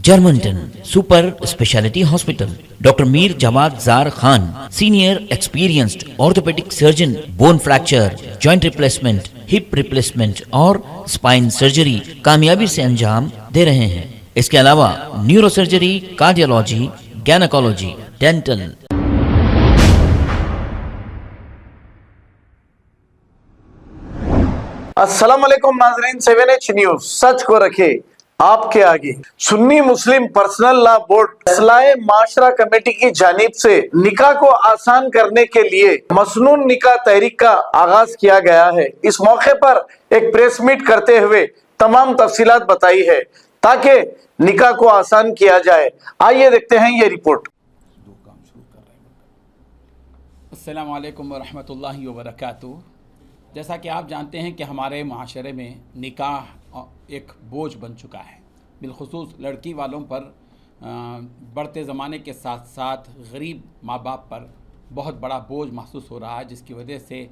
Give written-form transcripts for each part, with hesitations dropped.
Germantown Super Speciality Hospital. Dr. Mir Jawad Zar Khan, Senior Experienced Orthopedic Surgeon, Bone Fracture, Joint Replacement, Hip Replacement اور Spine Surgery کامیابی سے انجام دے رہے ہیں. اس کے علاوہ نیورو سرجری، کارڈیالوجی، گینیکولوجی، ڈینٹل. السلام علیکم ناظرین، 7H نیوز سچ کو رکھے آپ کے آگے. سنی مسلم پرسنل لا بورڈ اصلاح معاشرہ کمیٹی کی جانب سے نکاح کو آسان کرنے کے لیے مسنون نکاح تحریک کا آغاز کیا گیا ہے. اس موقع پر ایک پریس میٹ کرتے ہوئے تمام تفصیلات بتائی ہے تاکہ نکاح کو آسان کیا جائے. آئیے دیکھتے ہیں یہ رپورٹ. السلام علیکم ورحمۃ اللہ وبرکاتہ. جیسا کہ آپ جانتے ہیں کہ ہمارے معاشرے میں نکاح ایک بوجھ بن چکا ہے، بالخصوص لڑکی والوں پر. بڑھتے زمانے کے ساتھ ساتھ غریب ماں باپ پر بہت بڑا بوجھ محسوس ہو رہا ہے، جس کی وجہ سے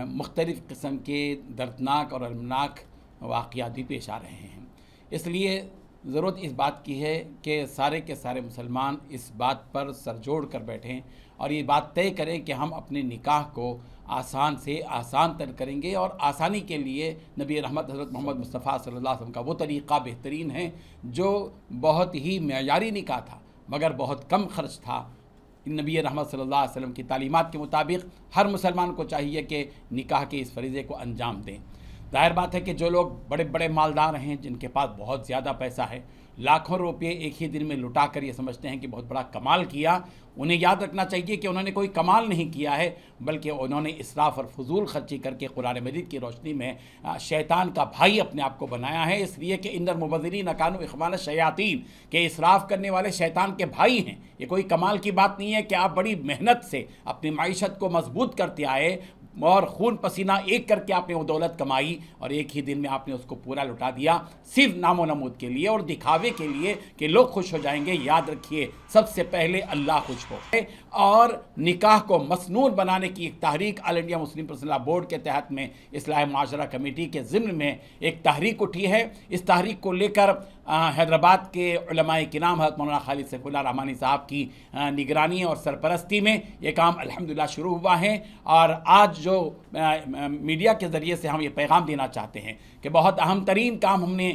مختلف قسم کے دردناک اور المناک واقعات بھی پیش آ رہے ہیں. اس لیے ضرورت اس بات کی ہے کہ سارے کے سارے مسلمان اس بات پر سر جوڑ کر بیٹھیں اور یہ بات طے کریں کہ ہم اپنے نکاح کو آسان سے آسان تر کریں گے. اور آسانی کے لیے نبی رحمت حضرت محمد مصطفیٰ صلی اللہ علیہ وسلم کا وہ طریقہ بہترین ہے جو بہت ہی معیاری نکاح تھا مگر بہت کم خرچ تھا. نبی رحمت صلی اللہ علیہ وسلم کی تعلیمات کے مطابق ہر مسلمان کو چاہیے کہ نکاح کے اس فریضے کو انجام دیں. ظاہر بات ہے کہ جو لوگ بڑے بڑے مالدار ہیں، جن کے پاس بہت زیادہ پیسہ ہے، لاکھوں روپے ایک ہی دن میں لٹا کر یہ سمجھتے ہیں کہ بہت بڑا کمال کیا، انہیں یاد رکھنا چاہیے کہ انہوں نے کوئی کمال نہیں کیا ہے، بلکہ انہوں نے اسراف اور فضول خرچی کر کے قرآن مجید کی روشنی میں شیطان کا بھائی اپنے آپ کو بنایا ہے. اس لیے کہ ان المبذرین کانوا اخوان الشیاطین، کہ اسراف کرنے والے شیطان کے بھائی ہیں. یہ کوئی کمال کی بات نہیں ہے کہ آپ بڑی محنت سے اپنی معیشت کو مضبوط کرتے آئے اور خون پسینہ ایک کر کے آپ نے وہ دولت کمائی اور ایک ہی دن میں آپ نے اس کو پورا لٹا دیا، صرف نام و نمود کے لیے اور دکھاوے کے لیے کہ لوگ خوش ہو جائیں گے. یاد رکھیے سب سے پہلے اللہ خوش ہو. اور نکاح کو مسنون بنانے کی ایک تحریک آل انڈیا مسلم پرسنل لا بورڈ کے تحت میں اصلاح معاشرہ کمیٹی کے ضمن میں ایک تحریک اٹھی ہے. اس تحریک کو لے کر حیدرآباد کے علماء کرام حضرت مولانا خالد سیف اللہ رحمانی صاحب کی نگرانی اور سرپرستی میں یہ کام الحمدللہ شروع ہوا ہے. اور آج جو میڈیا کے ذریعے سے ہم یہ پیغام دینا چاہتے ہیں کہ بہت اہم ترین کام ہم نے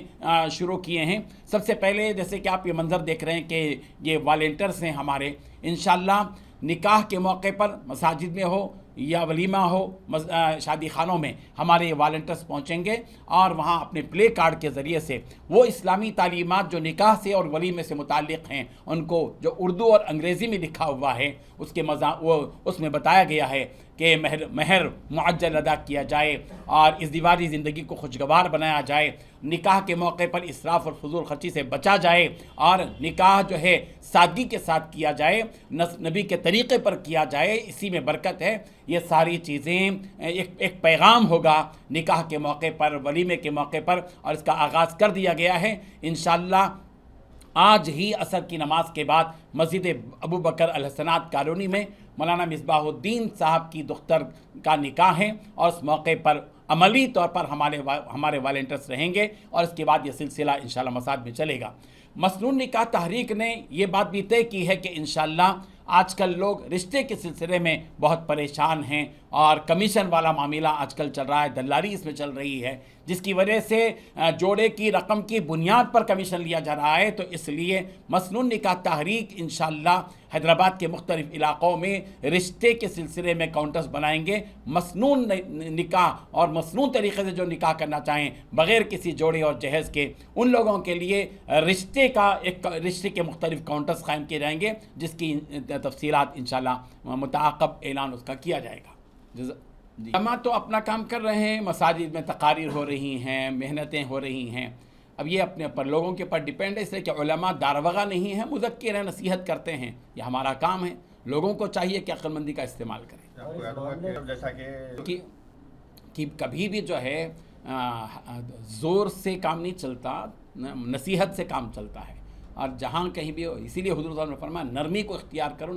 شروع کیے ہیں. سب سے پہلے جیسے کہ آپ یہ منظر دیکھ رہے ہیں کہ یہ والنٹرز ہیں ہمارے. انشاءاللہ نکاح کے موقع پر مساجد میں ہو یا ولیمہ ہو، شادی خانوں میں ہمارے یہ والنٹرز پہنچیں گے اور وہاں اپنے پلے کارڈ کے ذریعے سے وہ اسلامی تعلیمات جو نکاح سے اور ولیمے سے متعلق ہیں ان کو جو اردو اور انگریزی میں لکھا ہوا ہے اس میں بتایا گیا ہے کہ مہر معجل ادا کیا جائے اور ازدواجی زندگی کو خوشگوار بنایا جائے، نکاح کے موقع پر اسراف اور فضول خرچی سے بچا جائے اور نکاح جو ہے سادگی کے ساتھ کیا جائے، نبی کے طریقے پر کیا جائے، اسی میں برکت ہے. یہ ساری چیزیں ایک پیغام ہوگا نکاح کے موقع پر، ولیمے کے موقع پر، اور اس کا آغاز کر دیا گیا ہے. انشاءاللہ آج ہی عصر کی نماز کے بعد مسجد ابو بکر الحسنات کالونی میں مولانا مصباح الدین صاحب کی دختر کا نکاح ہے اور اس موقع پر عملی طور پر ہمارے والنٹرز رہیں گے اور اس کے بعد یہ سلسلہ انشاءاللہ مساجد میں چلے گا. مسنون نکاح تحریک نے یہ بات بھی طے کی ہے کہ انشاءاللہ آج کل لوگ رشتے کے سلسلے میں بہت پریشان ہیں اور کمیشن والا معاملہ آج کل چل رہا ہے، دلالی اس میں چل رہی ہے، جس کی وجہ سے جوڑے کی رقم کی بنیاد پر کمیشن لیا جا رہا ہے. تو اس لیے مسنون نکاح تحریک انشاءاللہ حیدرآباد کے مختلف علاقوں میں رشتے کے سلسلے میں کاؤنٹرز بنائیں گے. مسنون نکاح اور مسنون طریقے سے جو نکاح کرنا چاہیں بغیر کسی جوڑے اور جہیز کے، ان لوگوں کے لیے رشتے کے مختلف کاؤنٹرز قائم کیے جائیں گے، جس کی تفصیلات انشاءاللہ متعاقب اعلان اس کا کیا جائے گا. علماء تو اپنا کام کر رہے ہیں، مساجد میں تقاریر ہو رہی ہیں، محنتیں ہو رہی ہیں. اب یہ اپنے پر لوگوں کے اوپر ڈیپینڈ ہے، اس لیے کہ علماء داروغہ نہیں ہیں، مذکر ہیں، نصیحت کرتے ہیں. یہ ہمارا کام ہے. لوگوں کو چاہیے کہ عقل مندی کا استعمال کریں. جیسا کہ کبھی بھی جو ہے زور سے کام نہیں چلتا، نصیحت سے کام چلتا ہے. اور جہاں کہیں بھی ہو، اسی لیے حضور صلی اللہ علیہ وسلم نے فرمایا نرمی کو اختیار کرو،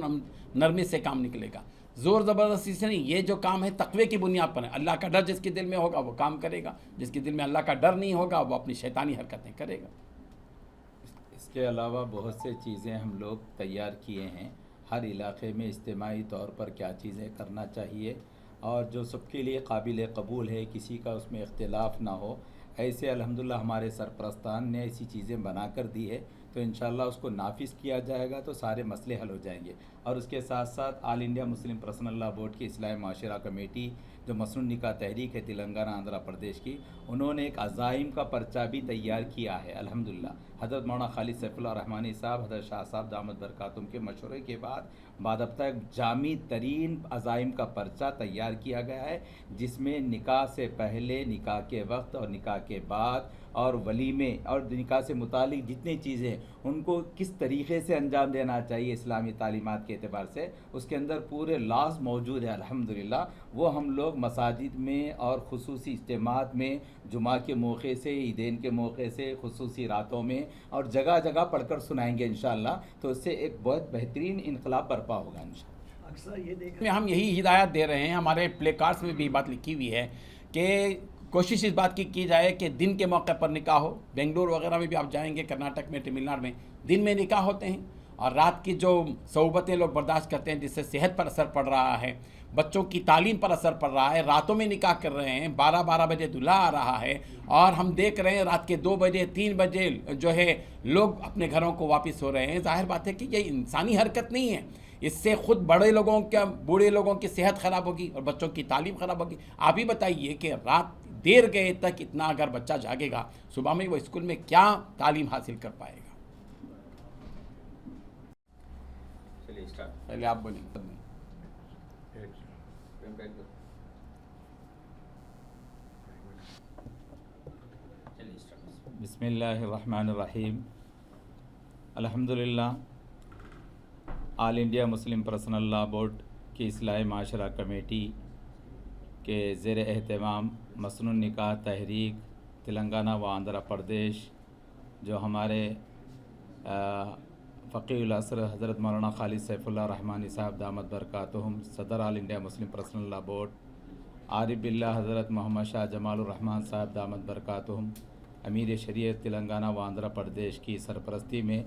نرمی سے کام نکلے گا، زور زبردستی سے نہیں. یہ جو کام ہے تقوی کی بنیاد پر ہے. اللہ کا ڈر جس کے دل میں ہوگا وہ کام کرے گا، جس کے دل میں اللہ کا ڈر نہیں ہوگا وہ اپنی شیطانی حرکتیں کرے گا. کے علاوہ بہت سے چیزیں ہم لوگ تیار کیے ہیں، ہر علاقے میں اجتماعی طور پر کیا چیزیں کرنا چاہیے اور جو سب کے لیے قابل قبول ہے، کسی کا اس میں اختلاف نہ ہو، ایسے الحمدللہ ہمارے سرپرستان نے ایسی چیزیں بنا کر دی ہے، تو انشاءاللہ اس کو نافذ کیا جائے گا تو سارے مسئلے حل ہو جائیں گے۔ اور اس کے ساتھ ساتھ آل انڈیا مسلم پرسنل لا بورڈ کی اصلاح معاشرہ کمیٹی جو مسنون نکاح تحریک ہے تلنگانہ آندھرا پردیش کی، انہوں نے ایک عزائم کا پرچہ بھی تیار کیا ہے الحمدللہ۔ حضرت مولانا خالد سیف اللہ رحمانی صاحب، حضرت شاہ صاحب دامت برکاتہم کے مشورے کے بعد باضابطہ جامع ترین عزائم کا پرچہ تیار کیا گیا ہے، جس میں نکاح سے پہلے، نکاح کے وقت اور نکاح کے بعد اور ولیمے اور نکاح سے متعلق جتنی چیزیں ہیں ان کو کس طریقے سے انجام دینا چاہیے اسلامی تعلیمات کے اعتبار سے، اس کے اندر پورے لاز موجود ہے الحمدللہ۔ وہ ہم لوگ مساجد میں اور خصوصی اجتماعات میں جمعہ کے موقع سے، عیدین کے موقع سے، خصوصی راتوں میں اور جگہ جگہ پڑھ کر سنائیں گے انشاءاللہ، تو اس سے ایک بہت بہترین انقلاب برپا ہوگا انشاءاللہ۔ اکثر یہ دیکھ ہم یہی ہدایت دے رہے ہیں، ہمارے پلے کارڈز میں بھی بات لکھی ہوئی ہے کہ کوشش اس بات کی جائے کہ دن کے موقع پر نکاح ہو۔ بنگلور وغیرہ میں بھی آپ جائیں گے، کرناٹک میں، تمل ناڈو میں دن میں نکاح ہوتے ہیں، اور رات کی جو صعوبتیں لوگ برداشت کرتے ہیں جس سے صحت پر اثر پڑ رہا ہے، بچوں کی تعلیم پر اثر پڑ رہا ہے، راتوں میں نکاح کر رہے ہیں، 12 بجے دلہا آ رہا ہے، اور ہم دیکھ رہے ہیں رات کے 2 بجے 3 بجے جو ہے لوگ اپنے گھروں کو واپس ہو رہے ہیں۔ ظاہر بات ہے کہ یہ انسانی حرکت نہیں ہے، اس سے خود بوڑھے لوگوں کی صحت خراب ہوگی اور بچوں کی تعلیم خراب ہوگی۔ آپ ہی بتائیے کہ رات دیر گئے تک اتنا اگر بچہ جاگے گا، صبح میں وہ اسکول میں کیا تعلیم حاصل کر پائے گا؟ چلیے اسٹارٹ۔ پہلے آپ بولیں۔ بسم اللہ الرحمن الرحیم۔ الحمدللہ آل انڈیا مسلم پرسنل لا بورڈ کی اصلاح معاشرہ کمیٹی کے زیر اہتمام مسنون نکاح تحریک تلنگانہ و آندھرا پردیش، جو ہمارے فقیہ العصر حضرت مولانا خالد سیف اللہ رحمانی صاحب دامت برکاتہم، صدر آل انڈیا مسلم پرسنل لا بورڈ، عارف باللہ حضرت محمد شاہ جمال الرحمن صاحب دامت برکاتہم، امیر شریعت تلنگانہ و آندھرا پردیش کی سرپرستی میں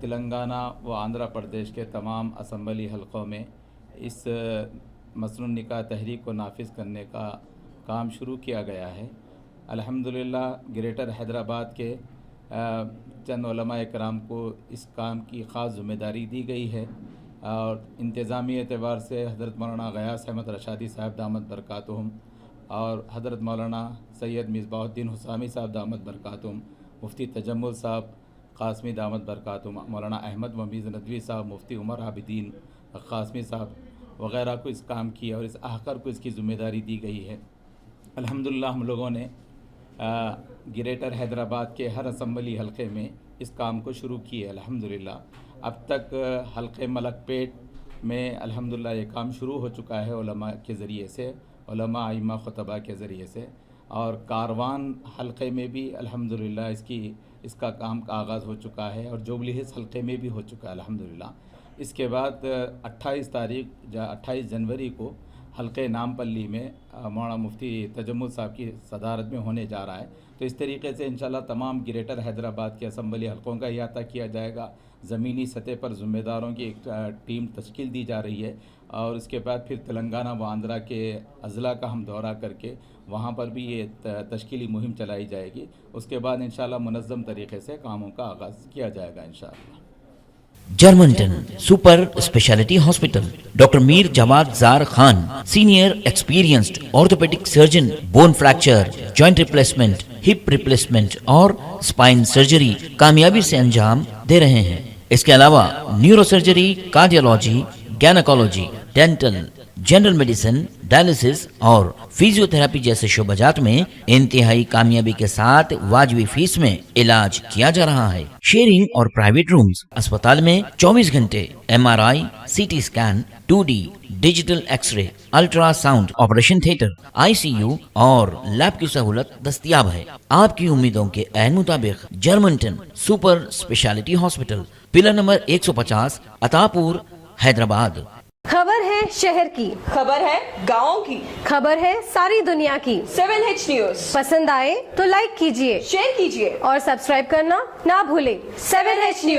تلنگانہ و آندھرا پردیش کے تمام اسمبلی حلقوں میں اس مسنون نکاح تحریک کو نافذ کرنے کا کام شروع کیا گیا ہے۔ الحمدللہ گریٹر حیدرآباد کے چند علماء کرام کو اس کام کی خاص ذمہ داری دی گئی ہے، اور انتظامی اعتبار سے حضرت مولانا غیاث احمد رشادی صاحب دامت برکاتہم اور حضرت مولانا سید مصباح الدین حسامی صاحب دامت برکاتہم، مفتی تجمل صاحب قاسمی دامت برکاتہم، مولانا احمد ممیز ندوی صاحب، مفتی عمر عابدین قاسمی صاحب وغیرہ کو اس کام کی اور اس احقر کو اس کی ذمہ داری دی گئی ہے۔ الحمدللہ ہم لوگوں نے گریٹر حیدرآباد کے ہر اسمبلی حلقے میں اس کام کو شروع کی ہے الحمدللہ۔ اب تک حلقے ملک پیٹ میں الحمدللہ یہ کام شروع ہو چکا ہے علماء کے ذریعے سے، علماء ائمہ خطبہ کے ذریعے سے، اور کاروان حلقے میں بھی الحمدللہ اس کا کام کا آغاز ہو چکا ہے، اور جوبلی ہلز حلقے میں بھی ہو چکا ہے الحمدللہ۔ اس کے بعد 28 جنوری کو حلقے نامپلی میں مولانا مفتی تجمل صاحب کی صدارت میں ہونے جا رہا ہے، تو اس طریقے سے انشاءاللہ تمام گریٹر حیدرآباد کے اسمبلی حلقوں کا احاطہ کیا جائے گا۔ زمینی سطح پر ذمہ داروں کی ایک ٹیم تشکیل دی جا رہی ہے، اور اس کے بعد پھر تلنگانہ و آندھرا کے اضلاع کا ہم دورہ کر کے وہاں پر بھی یہ تشکیلی مہم چلائی جائے گی۔ اس کے بعد انشاءاللہ منظم طریقے سے کاموں کا آغاز کیا جائے گا انشاءاللہ۔ جرمنٹن super specialty hospital, doctor Mir Jamat Zar Khan, senior experienced orthopaedic surgeon, bone fracture, joint replacement, hip replacement اور اسپائن سرجری کامیابی سے انجام دے رہے ہیں۔ اس کے علاوہ neuro surgery, cardiology, gynaecology, dental, general medicine, dialysis اور فزیو تھراپی جیسے شعبجات میں انتہائی کامیابی کے ساتھ واجبی فیس میں علاج کیا جا رہا ہے۔ شیئرنگ اور پرائیویٹ رومز، اسپتال میں 24 گھنٹے MRI، CT scan, 2D digital X ray, ultra sound, operation theatre, ICU اور لیب کی سہولت دستیاب ہے۔ آپ کی امیدوں کے عین مطابق جرمنٹن super specialty hospital, pillar number 150، Attapur, Hyderabad. خبر ہے ہے شہر کی، خبر ہے گاؤں کی، خبر ہے ساری دنیا کی۔ 7H نیوز پسند آئے تو لائک کیجئے، شیئر کیجیے اور سبسکرائب کرنا نہ بھولیں۔ 7H news